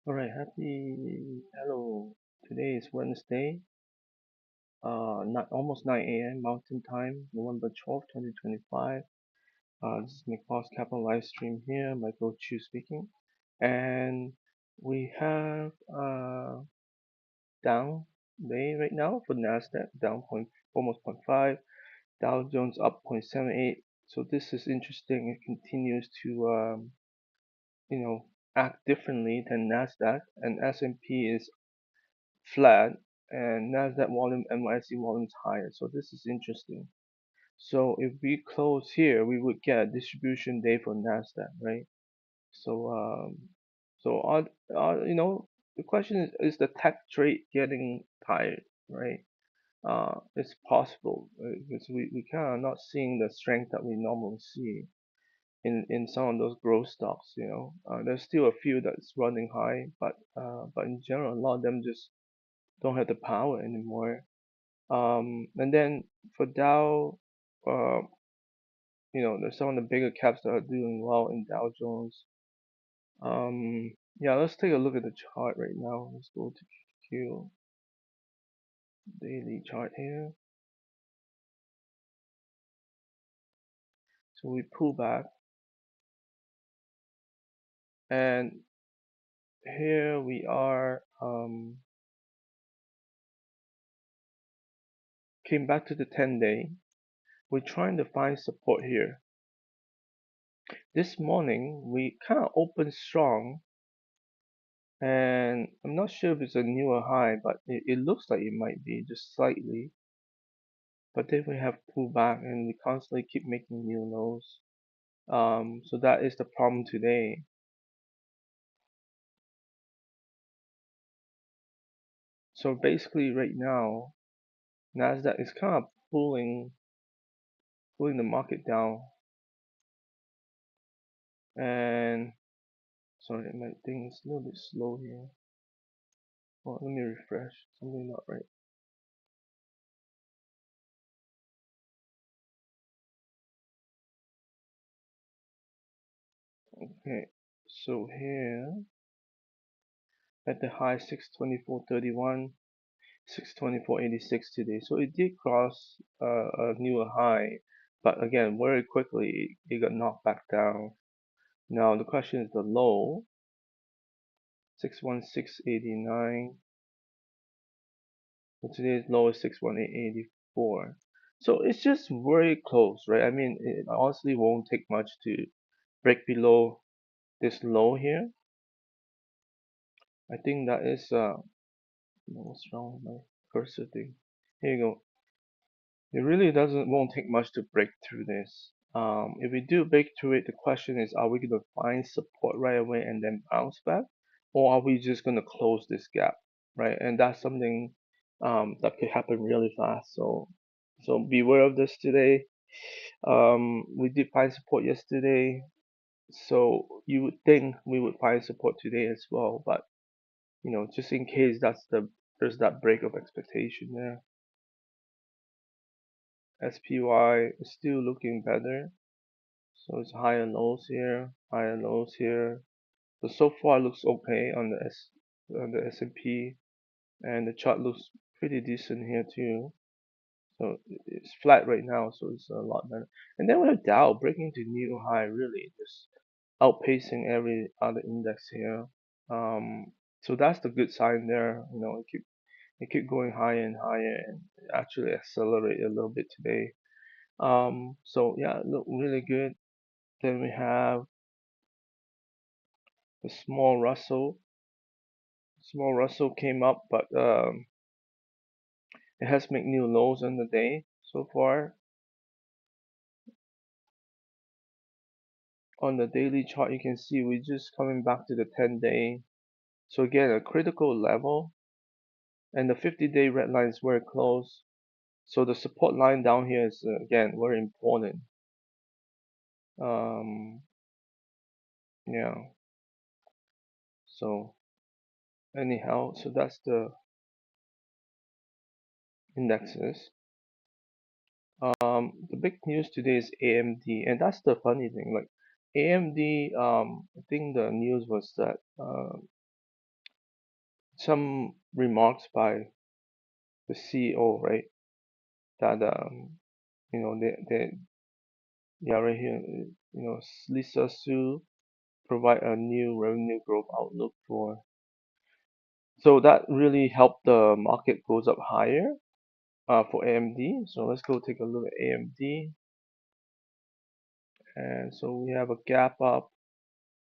All right, hello. Today is Wednesday, not almost 9 a.m. Mountain Time, November 12th, 2025. This is McBoss Capital live stream here, Michael Chu speaking. And we have down day right now for Nasdaq, down almost point 0.5, Dow Jones up 0.78. So this is interesting. It continues to you know act differently than Nasdaq, and S&P is flat and Nasdaq volume NYSE volume is higher. So this is interesting. So if we close here, we would get a distribution day for Nasdaq, right? So the question is the tech trade getting tired, right? It's possible because we kind of not seeing the strength that we normally see in some of those growth stocks. There's still a few that's running high, but in general, a lot of them just don't have the power anymore. And then for Dow, uh, there's some of the bigger caps that are doing well in Dow Jones. Yeah, let's take a look at the chart right now. Let's go to Q daily chart here. So we pull back, and here we are. Came back to the 10-day. We're trying to find support here. This morning we kind of opened strong, and I'm not sure if it's a newer high, but it looks like it might be just slightly. But then we have pulled back and we constantly keep making new lows. So that is the problem today. So basically right now, Nasdaq is kind of pulling the market down. And sorry, my thing is a little bit slow here. Oh, let me refresh. Something not right. Okay, so here at the high 624.31, 624.86 today. So it did cross a newer high, but again, very quickly it got knocked back down. Now the question is the low, 616.89. So today's low is 618.84. So it's just very close, right? I mean, it honestly won't take much to break below this low here. I think that is what's wrong with my cursor thing? Here you go. It really doesn't won't take much to break through this. If we do break through it, the question is, are we going to find support right away and then bounce back, or are we just going to close this gap, right? And that's something that could happen really fast. So beware of this today. We did find support yesterday, so you would think we would find support today as well. But just in case there's that break of expectation there. SPY is still looking better. So it's higher lows here, higher lows here. So far looks okay on the S&P, and the chart looks pretty decent here too. So it's flat right now, so it's a lot better. And then we have Dow breaking to new high, really just outpacing every other index here. So that's the good sign there. It keep going higher and higher, and actually accelerate a little bit today. So yeah, look really good. Then we have the small Russell. Small Russell came up, but it has made new lows on the day so far. On the daily chart, you can see we're just coming back to the 10-day. So again, a critical level, and the 50-day red line is very close. So the support line down here is again very important. Um, yeah. So anyhow, so that's the indexes. The big news today is AMD, and that's the funny thing. Like AMD, I think the news was that some remarks by the CEO, right? That they yeah, right here, Lisa Su provide a new revenue growth outlook for. So that really helped the market goes up higher for AMD. So let's go take a look at AMD. And so we have a gap up,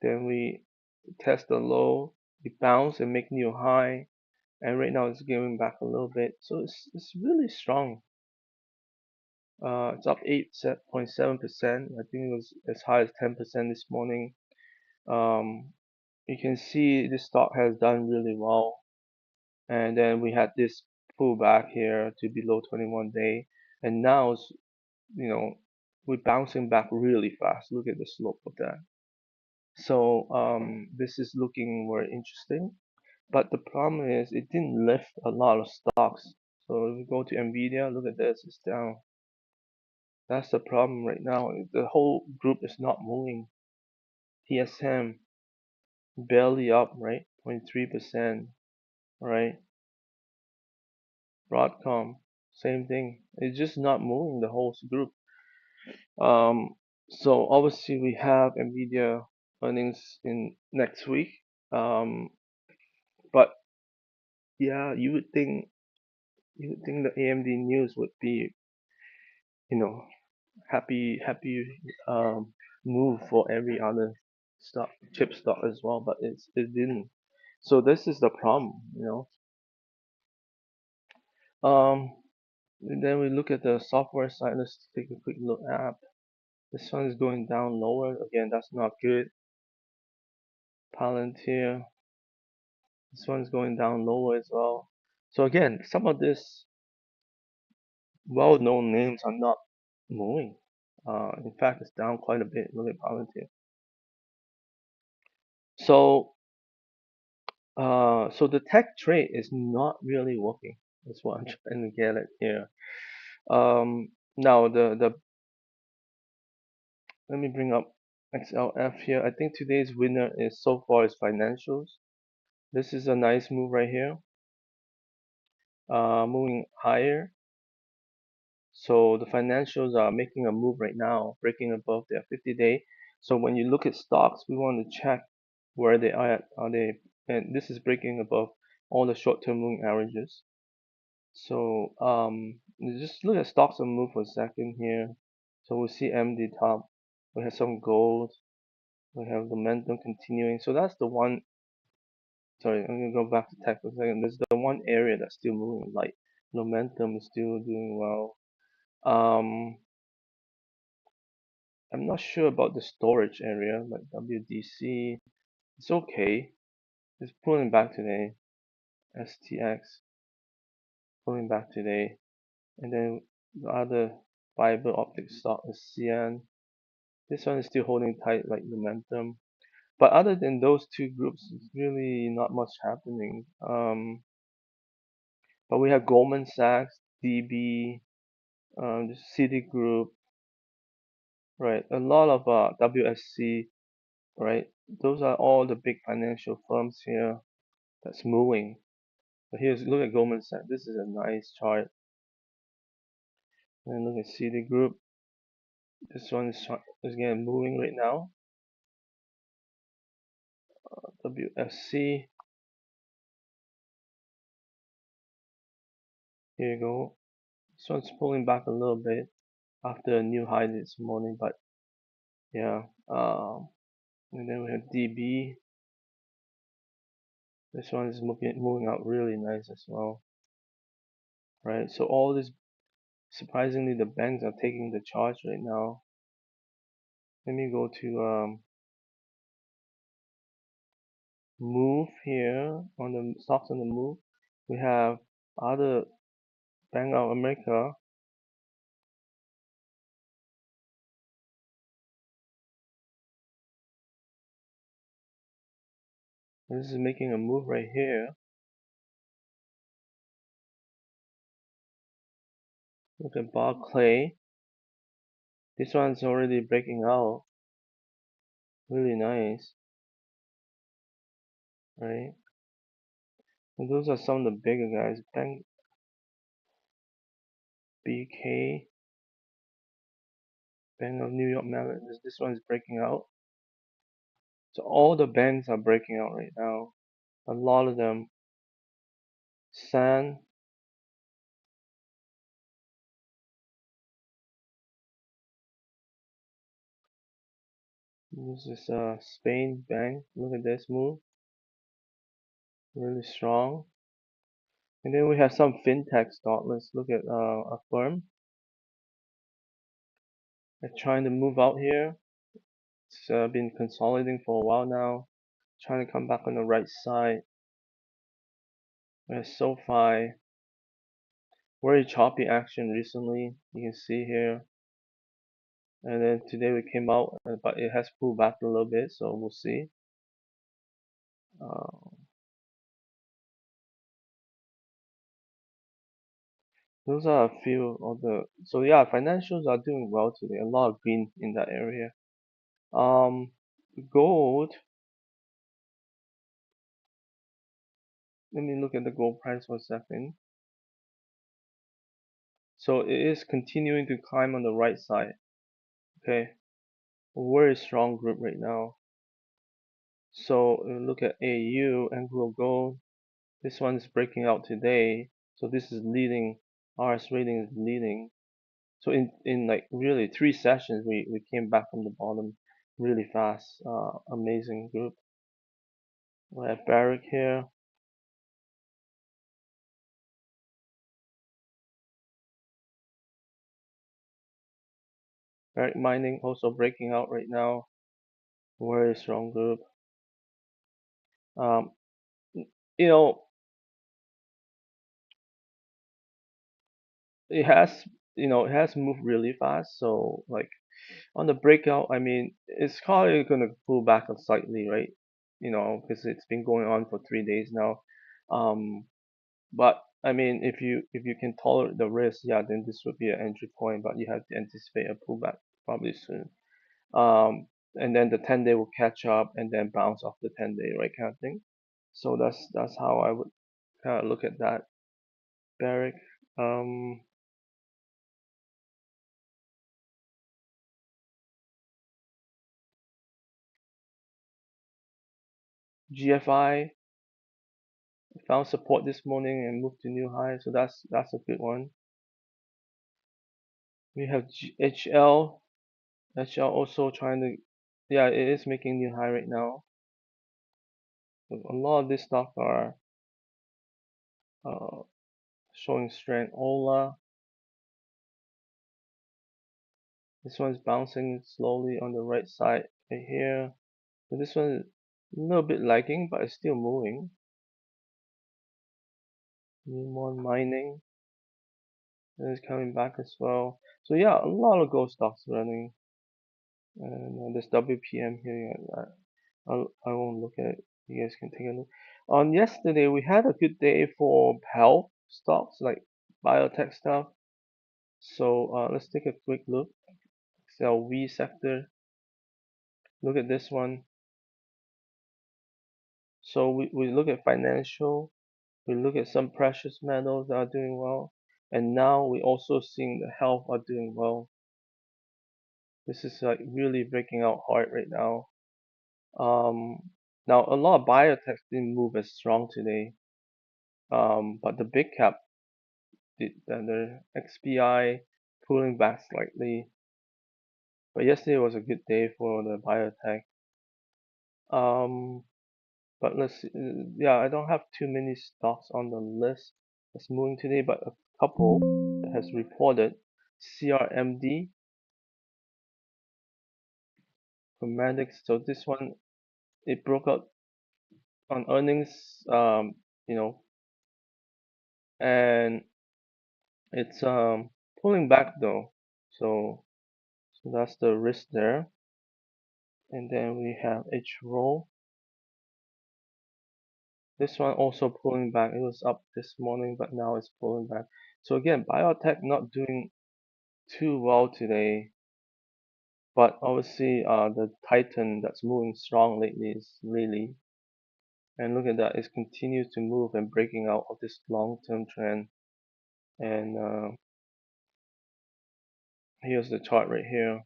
then we test the low, we bounce and make new high, and right now it's giving back a little bit. So it's really strong. It's up 8.7%. I think it was as high as 10% this morning. Um, you can see this stock has done really well, and then we had this pullback here to below 21 day, and now it's, you know we're bouncing back really fast. Look at the slope of that. So this is looking very interesting, but the problem is it didn't lift a lot of stocks. So if we go to Nvidia, look at this, it's down. That's the problem right now. The whole group is not moving. TSM barely up, right? 0.3%, right? Broadcom, same thing. It's just not moving the whole group. Um, so obviously we have Nvidia earnings in next week. Um, but yeah, you would think the AMD news would be, you know, happy move for every other stock, chip stock as well, but it didn't. So this is the problem. And then we look at the software side. Let's take a quick look at this one is going down lower again. That's not good. Palantir, this one's going down lower as well. So again, some of these well-known names are not moving. In fact, it's down quite a bit. Look at Palantir. So so the tech trade is not really working. That's what I'm trying to get at here. Now the let me bring up XLF here. I think today's winner is so far is financials. This is a nice move right here. Moving higher. So the financials are making a move right now, breaking above their 50-day. So when you look at stocks, we want to check where they are at. Are they? And this is breaking above all the short-term moving averages. So just look at stocks and move for a second here. So we see MD top. We have some gold. We have the momentum continuing. So that's the one. Sorry, I'm gonna go back to tech for a second. There's the one area that's still moving. Like momentum is still doing well. Um, I'm not sure about the storage area, like WDC. It's okay. It's pulling back today. STX pulling back today. And then the other fiber optic stock is CN. This one is still holding tight like momentum. But other than those two groups, it's really not much happening. But we have Goldman Sachs, DB, Citigroup, right? A lot of WSC, right? Those are all the big financial firms here that's moving. But here's look at Goldman Sachs. This is a nice chart. And look at Citigroup. This one is again moving right now. WSC. Here you go. This one's pulling back a little bit after a new high this morning, but yeah. And then we have DB. This one is moving out really nice as well, right? So all this, surprisingly, the banks are taking the charge right now. Let me go to move here on the stocks on the move. We have other Bank of America. This is making a move right here. Look at Barclay. This one's already breaking out. Really nice, right? And those are some of the bigger guys. Bank BK, Bank of New York Mellon. This one is breaking out. So all the banks are breaking out right now. A lot of them. San, this is Spain bank. Look at this move, really strong. And then we have some fintech stock. Let's look at a firm. They're trying to move out here. It's been consolidating for a while now. Trying to come back on the right side. We have SoFi. Very choppy action recently. You can see here. And then today we came out, but it has pulled back a little bit, so we'll see. Uh, those are a few of the. So yeah, financials are doing well today. A lot of green in that area. Um, Gold. Let me look at the gold price for a second. So it is continuing to climb on the right side. Okay, a very strong group right now. So look at AU, Anglo Gold. This one is breaking out today. So this is leading. RS rating is leading. So in like really 3 sessions, we came back from the bottom really fast. Amazing group. We have Barrick here. Barrick Mining also breaking out right now. Very strong group. Um, you know, it has it has moved really fast. So like on the breakout, I mean, it's probably gonna pull back slightly, right? Because it's been going on for 3 days now. Um, but I mean, if you can tolerate the risk, yeah, then this would be an entry point. But you have to anticipate a pullback probably soon. And then the 10-day will catch up and then bounce off the 10-day, right, kind of thing. So that's how I would kind of look at that. Barrick, um, GFI found support this morning and moved to new high, so that's a good one. We have HL also trying to, yeah, it is making new high right now. A lot of these stocks are uh, showing strength. Ola, this one's bouncing slowly on the right side right here. So this one is a little bit lagging, but it's still moving. Newmont Mining is coming back as well. So yeah, a lot of gold stocks running. And this WPM here, yeah, I won't look at it. You guys can take a look. On yesterday, we had a good day for health stocks like biotech stuff. So let's take a quick look. XLV sector. Look at this one. So we look at financial. We look at some precious metals that are doing well. And now we also seeing the health are doing well. This is like really breaking out hard right now. Now a lot of biotech didn't move as strong today. But the big cap did the XPI pulling back slightly. But yesterday was a good day for the biotech. Um, but let's see. Yeah, I don't have too many stocks on the list that's moving today, but a couple that has reported. CRMD, Comedics. So this one it broke out on earnings. You know, and it's pulling back though. So that's the risk there. And then we have H roll. This one also pulling back. It was up this morning, but now it's pulling back. So again, biotech not doing too well today, but obviously the Titan that's moving strong lately is really. And look at that, it continues to move and breaking out of this long-term trend. And here's the chart right here.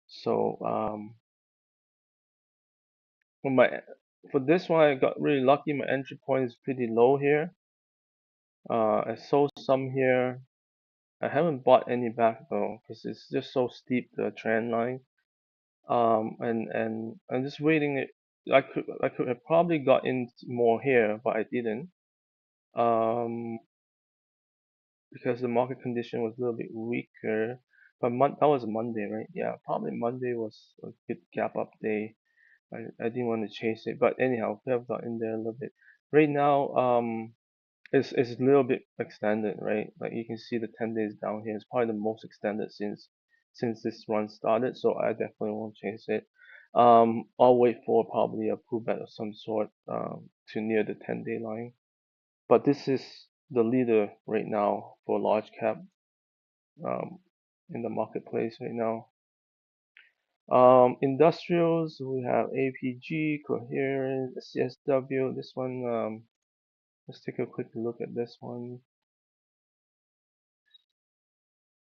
So for my for this one, I got really lucky. My entry point is pretty low here. I sold some here. I haven't bought any back though, because it's just so steep, the trend line. And I'm just waiting it. I could have probably got in more here, but I didn't. Um, because the market condition was a little bit weaker. But that was Monday, right? Yeah, probably Monday was a good gap up day. I didn't want to chase it, but anyhow, we have got in there a little bit. Right now, it's a little bit extended, right? Like you can see the 10 days down here. It's probably the most extended since this run started, so I definitely won't chase it. I'll wait for probably a pullback of some sort to near the 10-day line. But this is the leader right now for large cap um, in the marketplace right now. Industrials, we have APG, Coherent, CSW. This one, let's take a quick look at this one.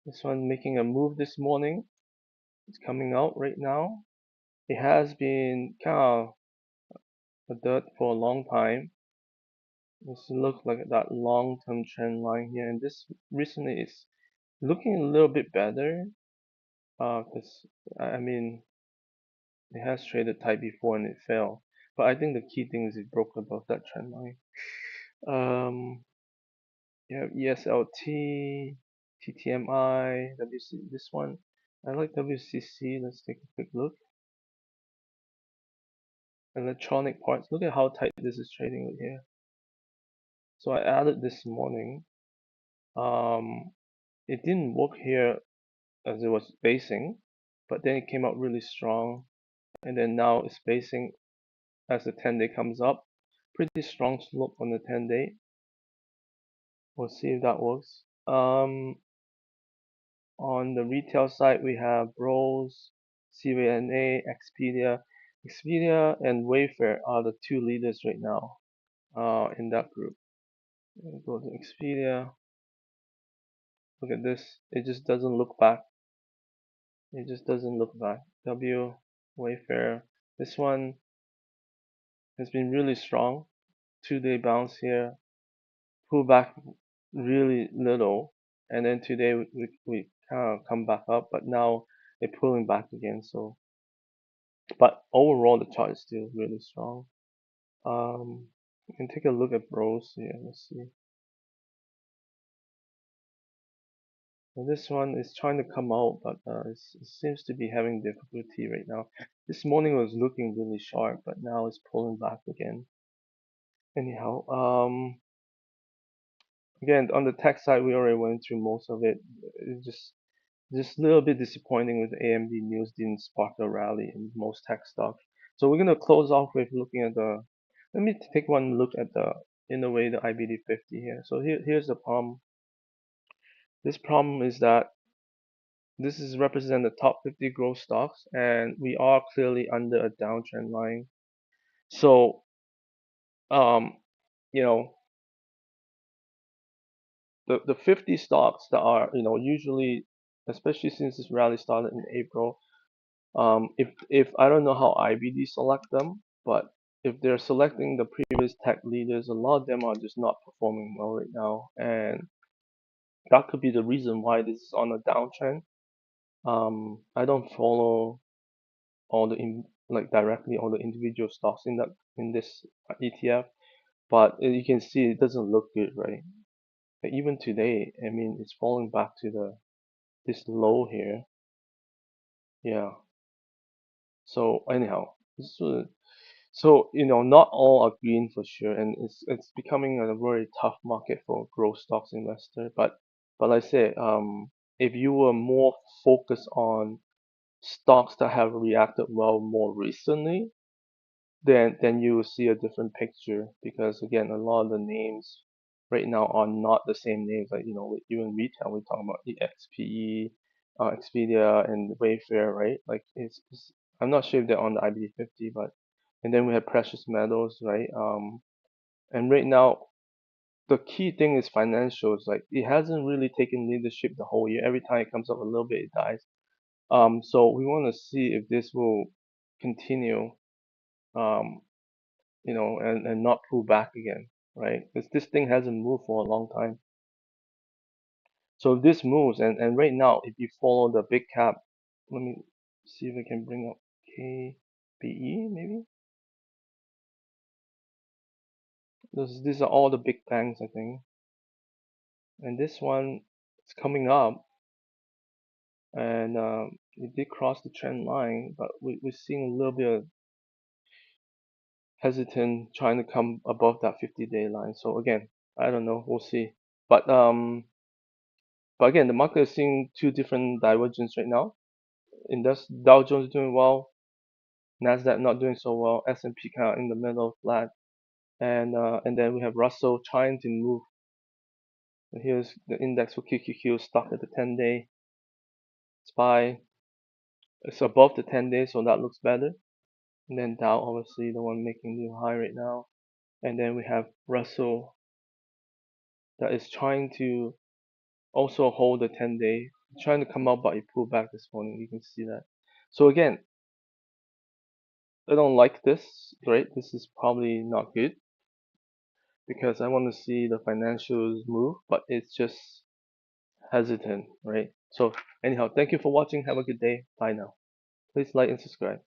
This one making a move this morning. It's coming out right now. It has been kind of a dirt for a long time. This looks like that long-term trend line here, and this recently is looking a little bit better. Because I mean, it has traded tight before and it fell. But I think the key thing is it broke above that trend line. You have ESLT, TTMI, WC. This one, I like WCC. Let's take a quick look. Electronic parts. Look at how tight this is trading right here. So I added this morning. Um, it didn't work here as it was basing, but then it came out really strong, and then now it's basing as the 10-day comes up. Pretty strong slope on the 10-day. We'll see if that works. On the retail side, we have Bros, CVNA, Expedia. Expedia and Wayfair are the two leaders right now in that group. Go to Expedia. Look at this. It just doesn't look back. It just doesn't look back. W, Wayfair. This one has been really strong. 2-day bounce here. Pull back really little. And then today we kind of come back up. But now they're pulling back again. So, but overall the chart is still really strong. You can take a look at Bros here. Let's see. So this one is trying to come out, but it seems to be having difficulty right now. This morning was looking really sharp, but now it's pulling back again. Anyhow, again on the tech side, we already went through most of it. It's just a little bit disappointing with the AMD news didn't spark a rally in most tech stocks. So we're gonna close off with looking at the. Let me take one look at the in a way the IBD 50 here. So here's the problem. This problem is that this is represent the top 50 growth stocks, and we are clearly under a downtrend line. So, um, you know, the 50 stocks that are, usually, especially since this rally started in April, if I don't know how IBD select them, but if they're selecting the previous tech leaders, a lot of them are just not performing well right now, and that could be the reason why this is on a downtrend. I don't follow all the like directly all the individual stocks in this ETF, but you can see it doesn't look good, right? Like even today, I mean, it's falling back to this low here. Yeah. So anyhow, so not all are green for sure, and it's becoming a very tough market for growth stocks investor. But like I say, if you were more focused on stocks that have reacted well more recently, then you will see a different picture, because again, a lot of the names right now are not the same names. Like even retail, we're talking about EXPE, Expedia, and Wayfair, right? Like I'm not sure if they're on the IBD 50, but and then we have precious metals, right? And right now the key thing is financials. Like it hasn't really taken leadership the whole year. Every time it comes up a little bit, it dies. So we want to see if this will continue, um, and not pull back again, right? Because this thing hasn't moved for a long time. So if this moves, and right now, if you follow the big cap, let me see if I can bring up KBE maybe. These are all the big banks, I think, and this one is coming up, and it did cross the trend line, but we're seeing a little bit of hesitant trying to come above that 50-day line. So again, I don't know, we'll see. But again, the market is seeing two different divergence right now. Dow Jones is doing well, Nasdaq not doing so well, S&P kind of in the middle, flat, and then we have Russell trying to move. Here's the index for QQQ stock at the 10-day. SPY, it's above the 10-day, so that looks better. And then Dow, obviously the one making new high right now. And then we have Russell that is trying to also hold the 10-day, trying to come up, but it pulled back this morning. You can see that. So again, I don't like this, right? This is probably not good because I want to see the financials move, but it's just hesitant, right? So anyhow, thank you for watching. Have a good day. Bye now. Please like and subscribe.